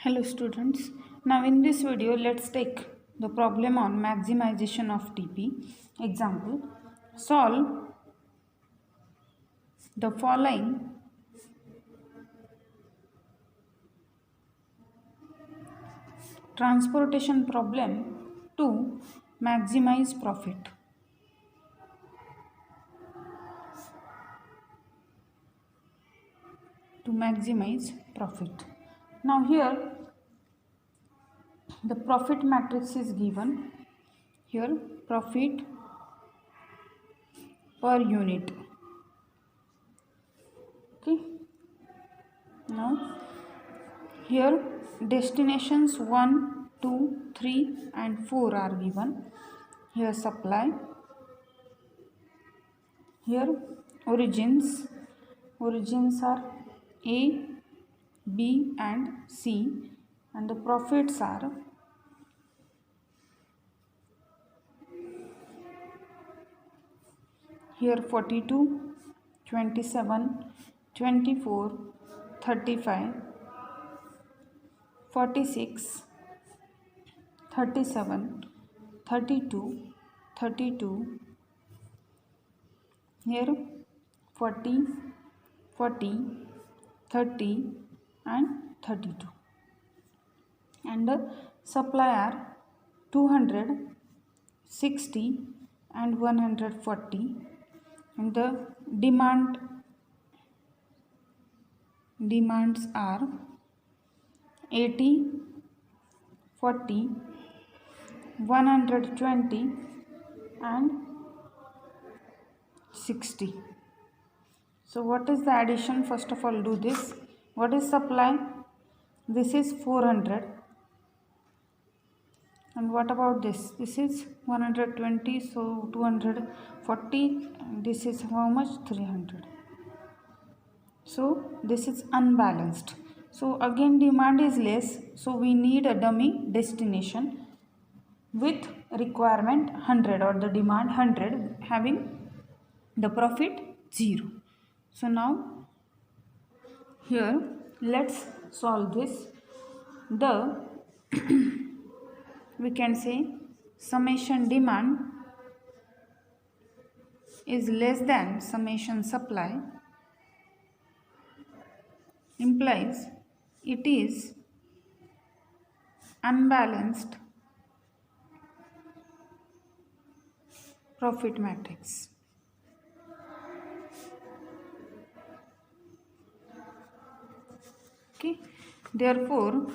Hello students, now in this video let's take the problem on maximization of TP. Example, solve the following transportation problem to maximize profit. Now here the profit matrix is given. Here profit per unit. Okay. Now here destinations 1, 2, 3 and 4 are given. Here supply. Here origins are A, B and C, and the profits are here 42, 27, 24, 35, 46, 37, 32, 32, here 40, 40, 30 and 32, and the supply are 260 and 140, and the demands are 80, 40, 120 and 60. So what is the addition? First of all, do this. What is supply? This is 400. And what about this? This is 120, so 240. And this is how much? 300. So this is unbalanced. So again demand is less, so we need a dummy destination with requirement 100 or the demand 100 having the profit 0. So now here let's solve this. The we can say summation demand is less than summation supply implies it is unbalanced profit matrix. Okay, therefore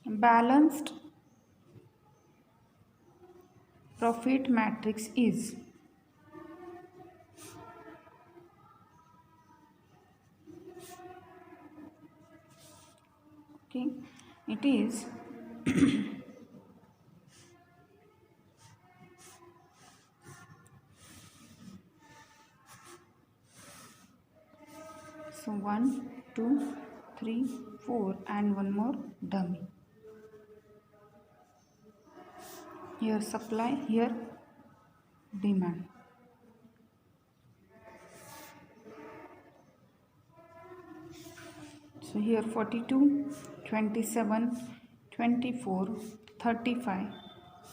balanced profit matrix is it is so 1, 2, 3, 4 and one more dummy. Here supply, here demand. So here 42, 27, 24, 35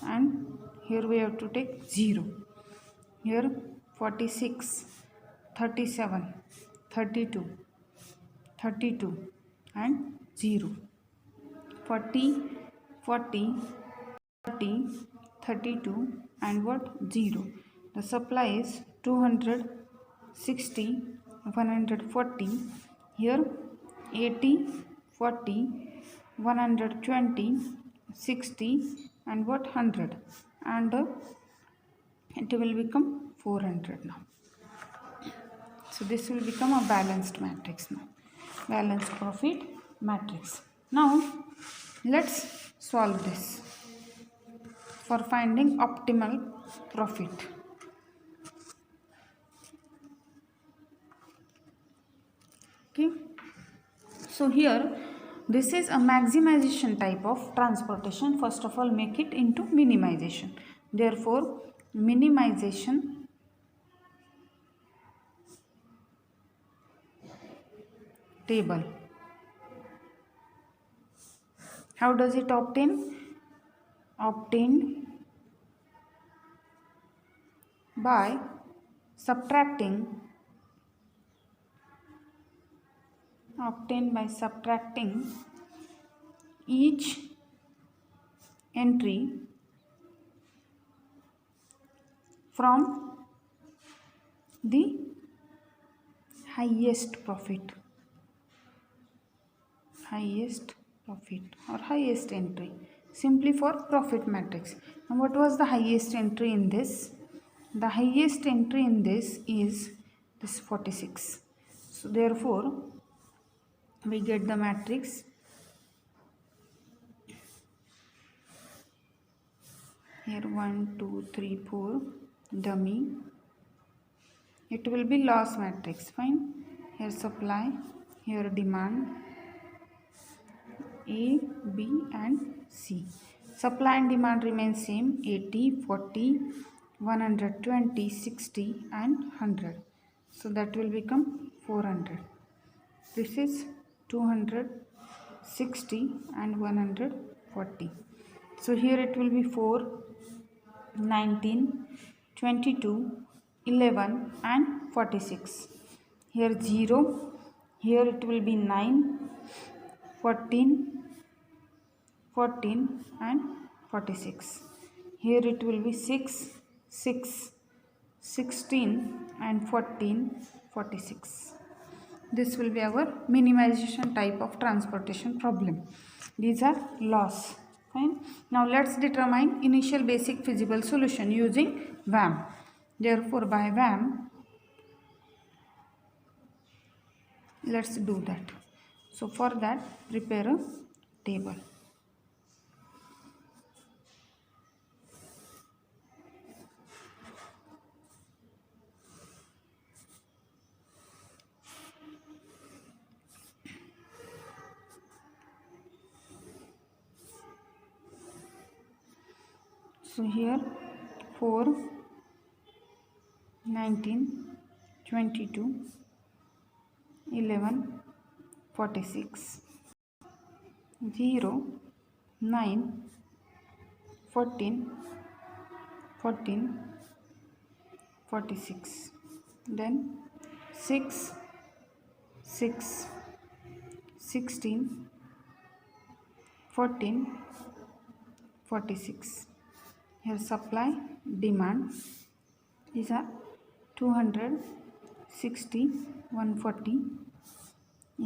and here we have to take 0. Here 46, 37, 32, 32 and 0. 40, 40, 30, 32 and what? 0. The supply is 260, 140. Here 80, 40, 120, 60 and what? 100, and it will become 400 now. So this will become a balanced matrix now. Balanced profit matrix. Now let's solve this for finding optimal profit. Okay. So here this is a maximization type of transportation. First of all, make it into minimization. Therefore minimization table. How does it obtain? Obtained by subtracting each entry from the highest profit or highest entry, simply for profit matrix. Now what was the highest entry in this? The highest entry in this is this 46. So therefore we get the matrix here 1 2 3 4 dummy. It will be loss matrix. Fine. Here supply, here demand, A, B and C. Supply and demand remain same, 80, 40, 120, 60 and 100. So that will become 400. This is 260 and 140. So here it will be 4, 19, 22, 11 and 46. Here 0, here it will be 9, 14, 14 and 46. Here it will be 6, 6, 16 and 14, 46. This will be our minimization type of transportation problem. These are loss. Fine. Now let's determine initial basic feasible solution using Vamp. Therefore by Vamp, let's do that. So for that, prepare a table. So here 4, 19, 22, 11, 46, 0, 9, 14, 14, 46. Then 6, 6, 16, 14, 46. Here supply, demand. These are 200, 60, 140,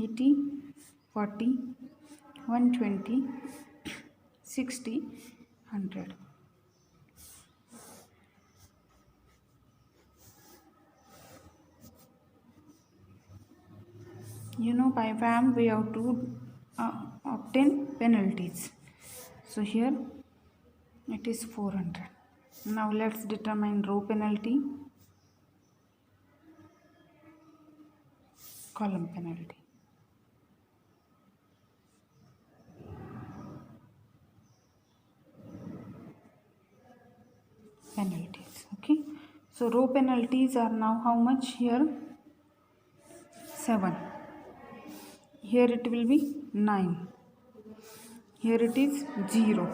80, 40, 120, 60, 100. You know, by Vamp we have to obtain penalties. So here it is 400. Now let's determine row penalty, column penalty. Penalties. Okay. So row penalties are now how much? Here 7. Here it will be 9. Here it is 0.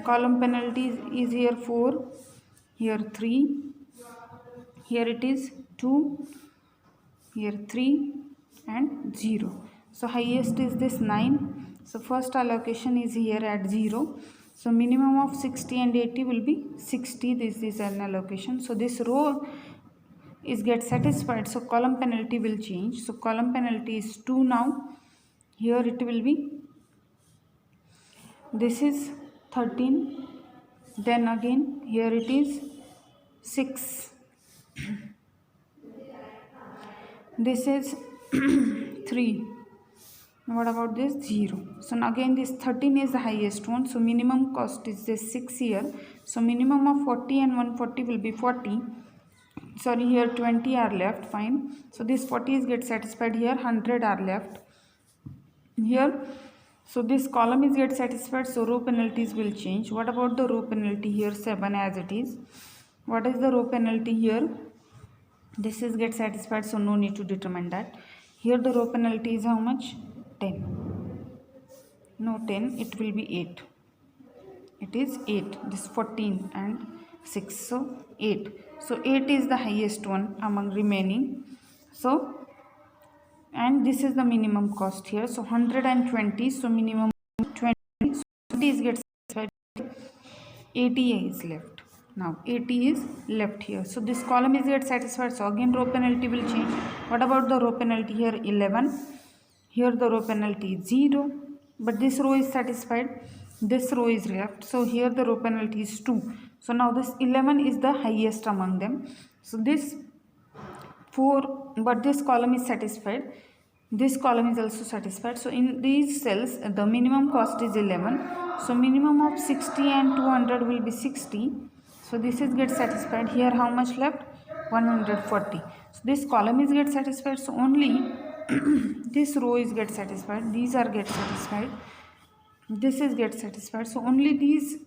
Column penalty is here 4, here 3, here it is 2, here 3 and 0. So highest is this 9. So first allocation is here at 0. So minimum of 60 and 80 will be 60. This is an allocation. So this row is get satisfied. So column penalty will change. So column penalty is 2 now. Here it will be, this is 13, then again here it is 6, this is 3, what about this? 0. So now again this 13 is the highest one, so minimum cost is this 6 here. So minimum of 40 and 140 will be 40. Sorry, here 20 are left. Fine. So this 40 is get satisfied. Here 100 are left here. So this column is get satisfied, so row penalties will change. What about the row penalty? Here 7 as it is. What is the row penalty here? This is get satisfied, so no need to determine that. Here the row penalty is how much? 10. No 10, it will be 8. It is 8. This 14 and 6. So 8. So 8 is the highest one among remaining. So, and this is the minimum cost here. So 120. So minimum 20. So 20 is gets satisfied. 80 is left. Now 80 is left here. So this column is get satisfied. So again row penalty will change. What about the row penalty here? 11. Here the row penalty is 0. But this row is satisfied. This row is left. So here the row penalty is 2. So now this 11 is the highest among them. So this 4, but this column is satisfied. This column is also satisfied. So in these cells the minimum cost is 11. So minimum of 60 and 200 will be 60. So this is get satisfied. Here how much left? 140. So this column is get satisfied. So only this row is get satisfied. These are get satisfied. This is get satisfied. So only these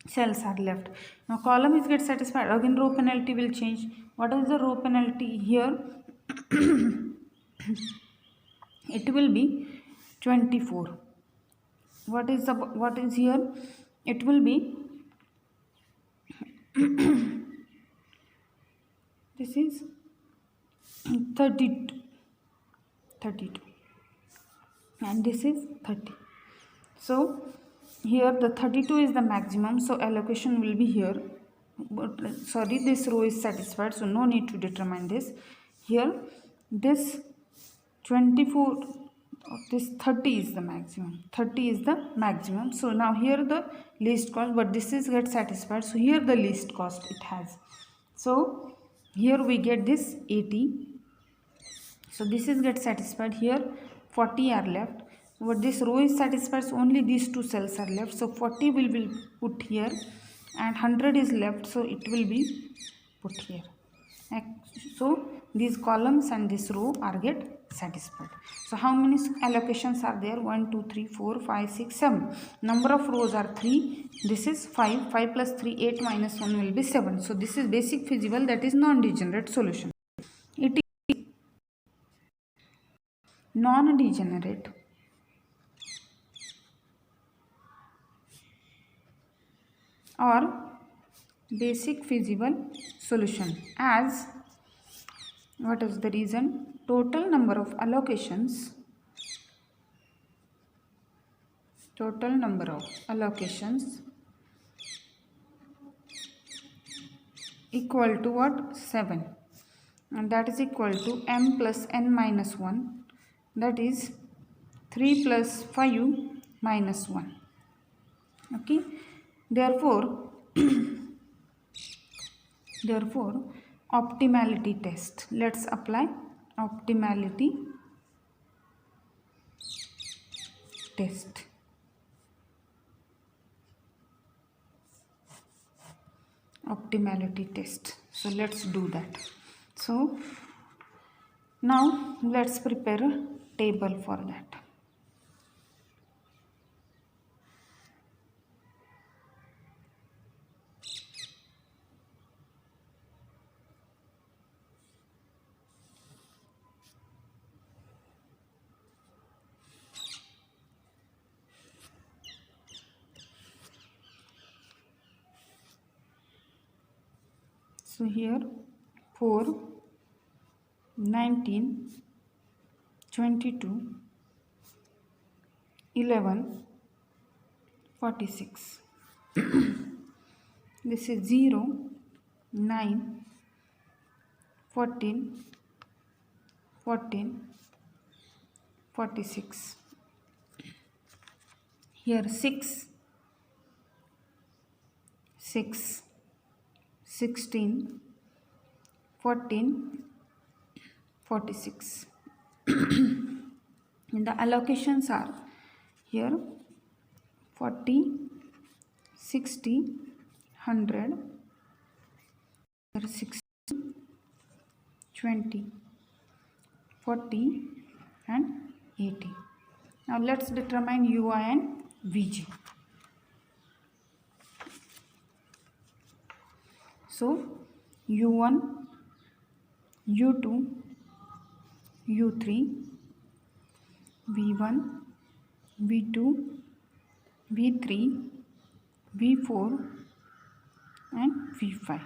cells are left. Now column is get satisfied. Again row penalty will change. What is the row penalty here? It will be 24. What is here? It will be this is 32 and this is 30. So here the 32 is the maximum, so allocation will be here. But sorry, this row is satisfied, so no need to determine this. Here this 24, this 30 is the maximum. 30 is the maximum. So now here the least cost, but this is get satisfied. So here the least cost it has. So here we get this 80. So this is get satisfied. Here 40 are left. But this row is satisfied. So only these two cells are left. So 40 will be put here, and 100 is left. So it will be put here. So these columns and this row are get satisfied. So how many allocations are there? 1 2 3 4 5 6 7. Number of rows are 3. This is 5. 5 plus 3 8 minus 1 will be 7. So this is basic feasible, that is non-degenerate solution. It is non-degenerate or basic feasible solution, as what is the reason? Total number of allocations equal to what? 7, and that is equal to m plus n minus 1, that is 3 plus 5 minus 1. Okay, therefore optimality test. Let's apply optimality test. Optimality test. So let's do that. So now let's prepare a table for that. So here 4, 19, 22, 11, 46. This is 0, 9, 14, 14, 46. Here 6, 6, 16, 14, 46. And the allocations are here 40, 60, 100, 60, 20, 40 and 80. Now let's determine UI and VG. So U1, U2, U3, V1, V2, V3, V4 and V5.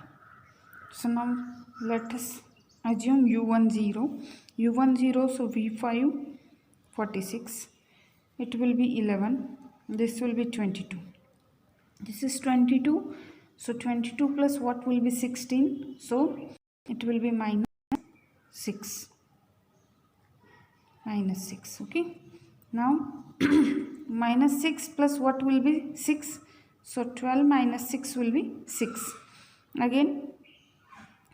So now let us assume U10, so V5 46, it will be 11, this will be 22, this is 22, so 22 plus what will be 16, so it will be minus 6, okay. Now minus 6 plus what will be 6, so 12 minus 6 will be 6, again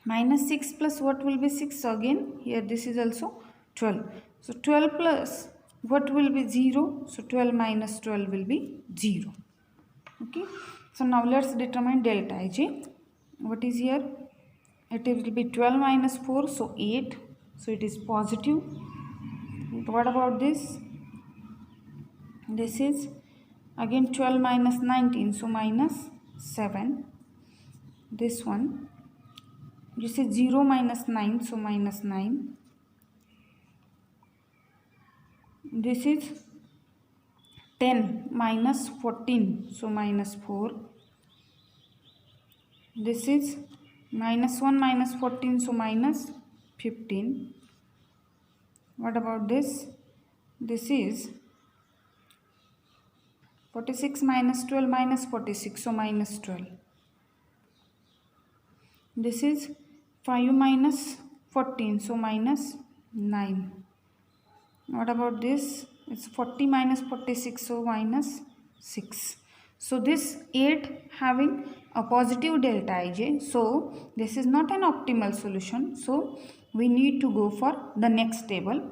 minus 6 plus what will be 6, so again here this is also 12, so 12 plus what will be 0, so 12 minus 12 will be 0, okay. So now let's determine delta Ij. What is here? It will be 12 minus 4, so 8, so it is positive. What about this? This is again 12 minus 19, so minus 7. This one, this is 0 minus 9, so minus 9. This is 10 minus 14, so minus 4. This is minus 1 minus 14, so minus 15. What about this? This is 46 minus 12 minus 46, so minus 12. This is 5 minus 14, so minus 9. What about this? It's 40 minus 46, so minus 6. So this 8 having a positive delta Ij, so this is not an optimal solution, so we need to go for the next table.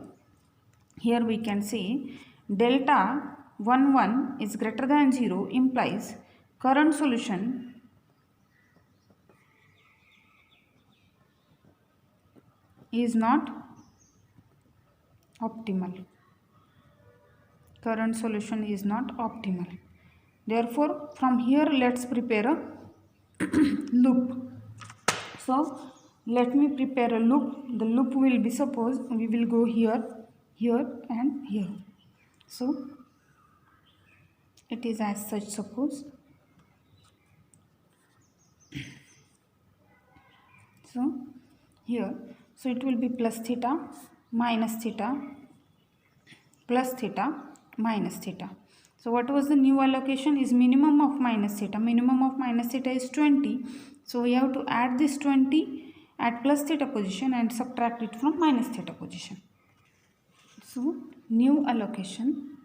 Here we can see delta 1 is greater than 0 implies current solution is not optimal. Current solution is not optimal. Therefore, from here let's prepare a loop. So let me prepare a loop. The loop will be, suppose we will go here, here and here. So it is as such, suppose. So here, so it will be plus theta, minus theta, plus theta, minus theta. So what was the new allocation? Is minimum of minus theta. Minimum of minus theta is 20. So we have to add this 20 at plus theta position and subtract it from minus theta position. So new allocation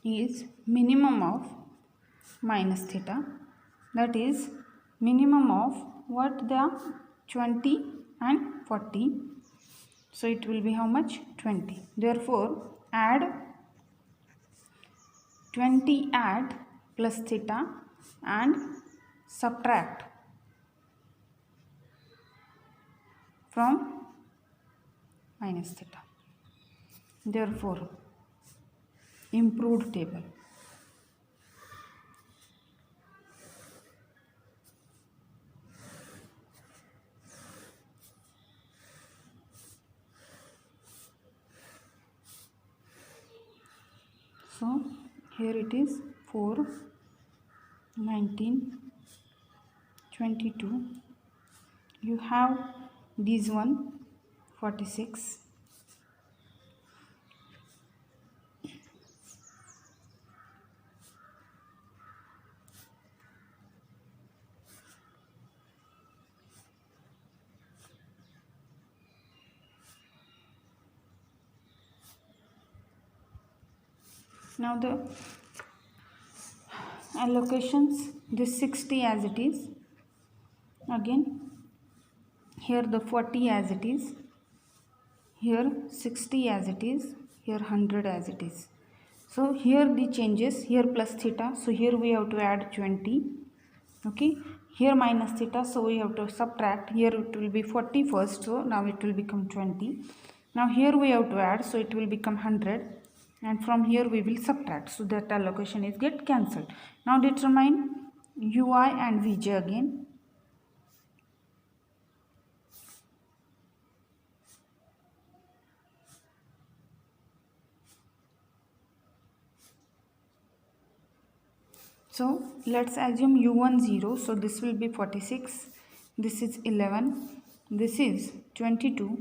is minimum of minus theta, that is minimum of what, the 20 and 40. So it will be how much? 20. Therefore add 20 at plus theta and subtract from minus theta. Therefore improved table. So here it is 4, 19, 22. You have this one 46. Now the allocations, this 60 as it is, again here the 40 as it is, here 60 as it is, here 100 as it is. So here the changes, here plus theta, so here we have to add 20, okay, here minus theta, so we have to subtract, here it will be 40 first, so now it will become 20. Now here we have to add, so it will become 100. And from here we will subtract, so that allocation is get cancelled. Now determine ui and vj again. So let's assume u1 0. So this will be 46. This is 11. This is 22.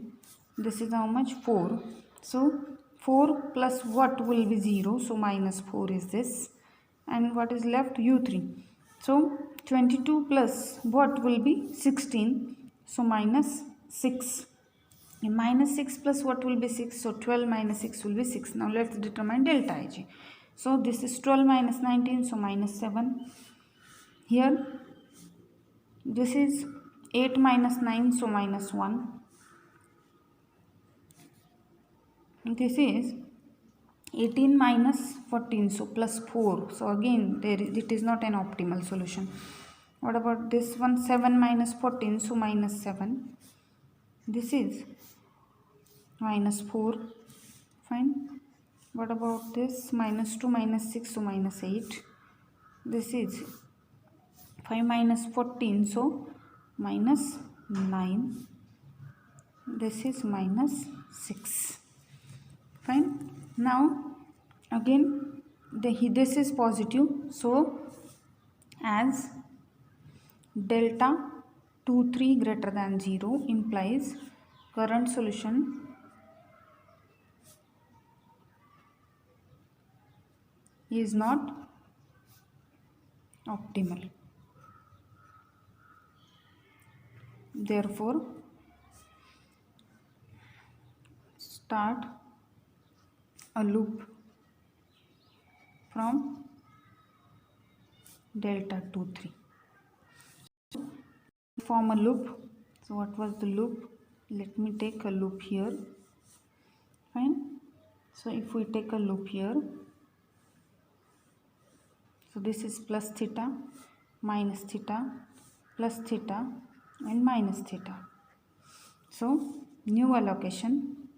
This is how much? 4. So 4 plus what will be 0? So minus 4 is this. And what is left? u3. So 22 plus what will be? 16. So minus 6. And minus 6 plus what will be 6? So 12 minus 6 will be 6. Now let's determine delta Ig. So this is 12 minus 19, so minus 7. Here this is 8 minus 9, so minus 1. This is 18 minus 14, so plus 4. So again it is not an optimal solution. What about this one? 7 minus 14, so minus 7. This is minus 4. Fine. What about this? Minus 2 minus 6, so minus 8. This is 5 minus 14, so minus 9. This is minus 6. Fine. Now again this is positive, so as delta 2 3 greater than 0 implies current solution is not optimal. Therefore, start a loop from delta 2 3. Form a loop. So what was the loop? Let me take a loop here. Fine. So if we take a loop here, so this is plus theta, minus theta, plus theta and minus theta. So new allocation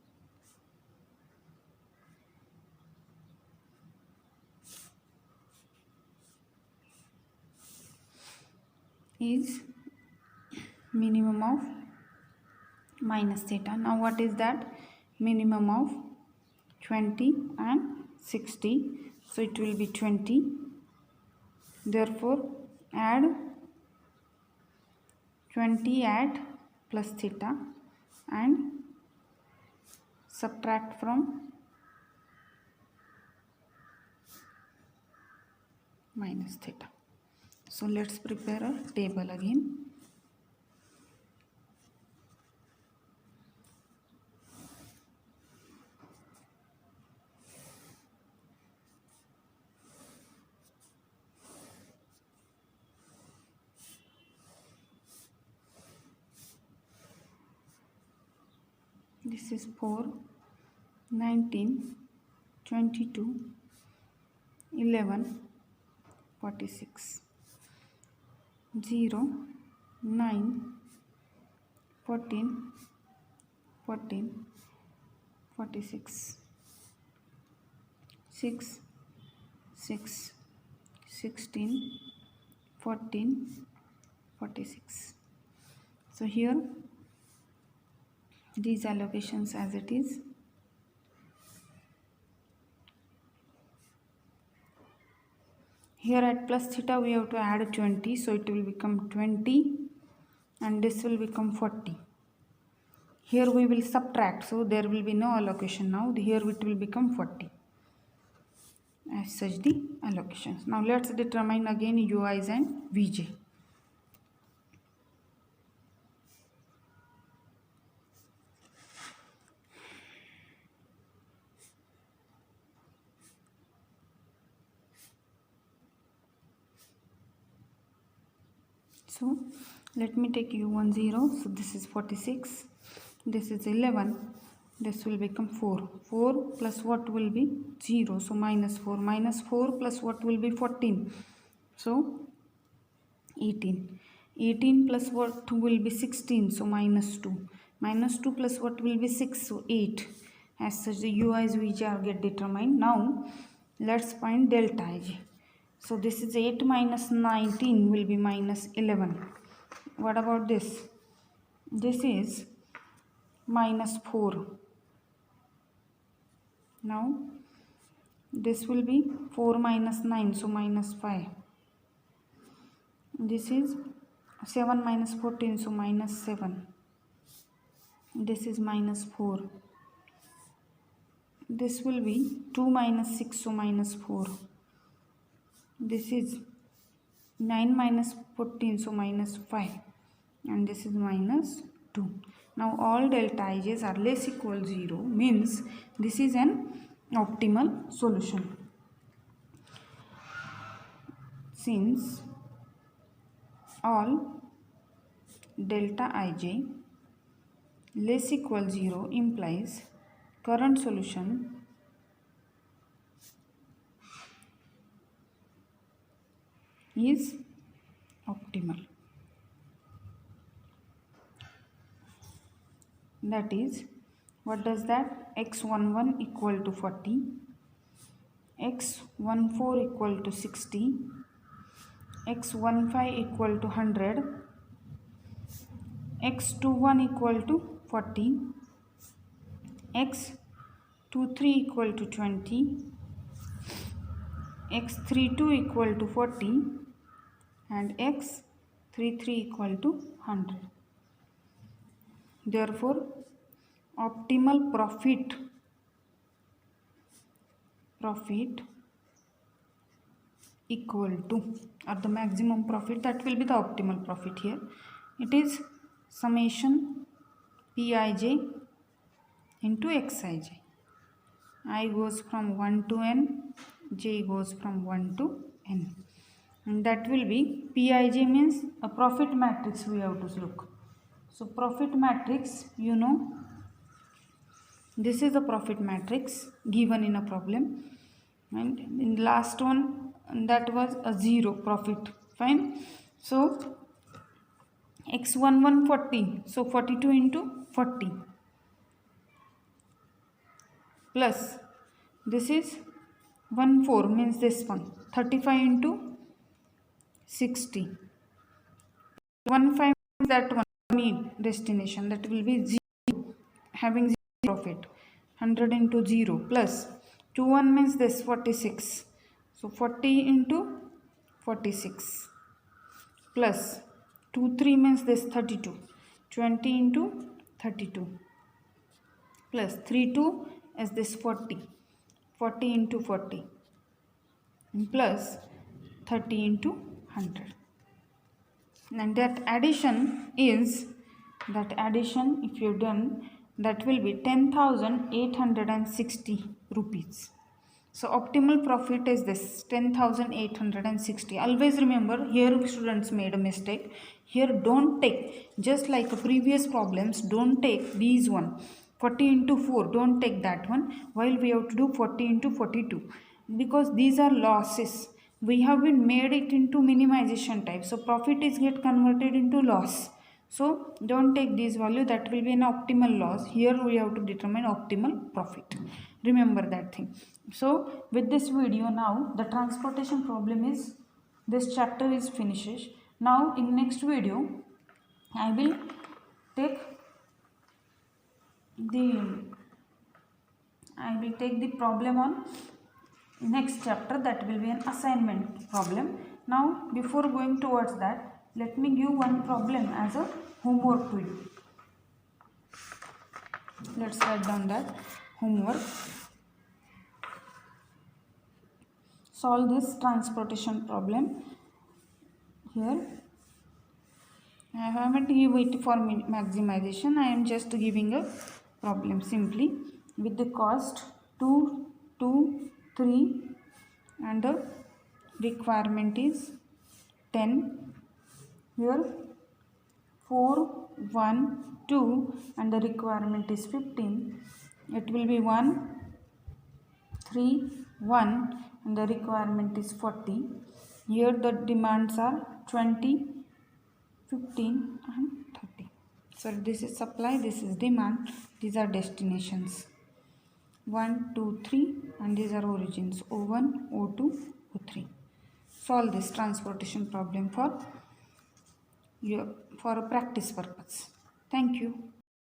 is minimum of minus theta. Now what is that? Minimum of 20 and 60. So it will be 20. Therefore add 20 at plus theta and subtract from minus theta. So let's prepare a table again. This is 4, 19, 22, 11, 46, 0, 9, 14, 14, 46, 6, 6, 16, 14, 46. So here these allocations as it is. Here at plus theta we have to add 20, so it will become 20 and this will become 40. Here we will subtract, so there will be no allocation now. Here it will become 40. As such the allocations. Now let's determine again UIs and VJ. So let me take u1 0. So this is 46. This is 11. This will become 4. 4 plus what will be? 0. So minus 4. Minus 4 plus what will be? 14. So 18. 18 plus what will be? 16. So minus 2. Minus 2 plus what will be? 6. So 8. As such the UIs which are get determined. Now let's find delta Ij. So this is 8 minus 19 will be minus 11. What about this? This is minus 4. Now this will be 4 minus 9, so minus 5. this is 7 minus 14, so minus 7. This is minus 4. This will be 2 minus 6, so minus 4. This is 9 minus 14, so minus 5. And this is minus 2. Now all delta ij's are less equal 0, means this is an optimal solution. Since all delta ij less equal 0 implies current solution is optimal. That is, what does that? x11 equal to 40, x14 equal to 60, x15 equal to 100, x21 equal to 40, x23 equal to 20, x32 equal to 40, and x33 equal to 100. Therefore, optimal profit equal to, or the maximum profit, that will be the optimal profit here. It is summation Pij into Xij. I goes from 1 to n, j goes from 1 to n. And that will be Pij means a profit matrix we have to look. So profit matrix, you know, this is a profit matrix given in a problem, and in the last one that was a 0 profit. Fine. So x11 40, so 42 into 40 plus this is 14 means this one 35 into 60, 15 means that one mean destination, that will be 0, having 0 profit. 100 into 0 plus 21 means this 46, so 40 into 46 plus 23 means this 32, 20 into 32 plus 32 is this 40, 40 into 40 plus 30 into 100. And that addition is, if you done, that will be 10,860 rupees. So optimal profit is this 10,860. Always remember, here students made a mistake. Here don't take, just like the previous problems, don't take these one 40 into 4, don't take that one, while we have to do 40 into 42, because these are losses. We have been made it into minimization type, so profit is get converted into loss. So don't take this value, that will be an optimal loss. Here we have to determine optimal profit. Remember that thing. So with this video, now the transportation problem is, this chapter is finished. Now in next video I will take the problem on next chapter, that will be an assignment problem. Now before going towards that, let me give one problem as a homework to you. Let's write down that homework. Solve this transportation problem. Here I haven't given it for maximization, I am just giving a problem simply with the cost 2, 2, 3 and the requirement is 10. Here 4, 1, 2 and the requirement is 15. It will be 1, 3, 1 and the requirement is 40. Here the demands are 20, 15 and 30. So this is supply, this is demand, these are destinations 1, 2, 3 and these are origins O1, O2, O3. Solve this transportation problem for a practice purpose. Thank you.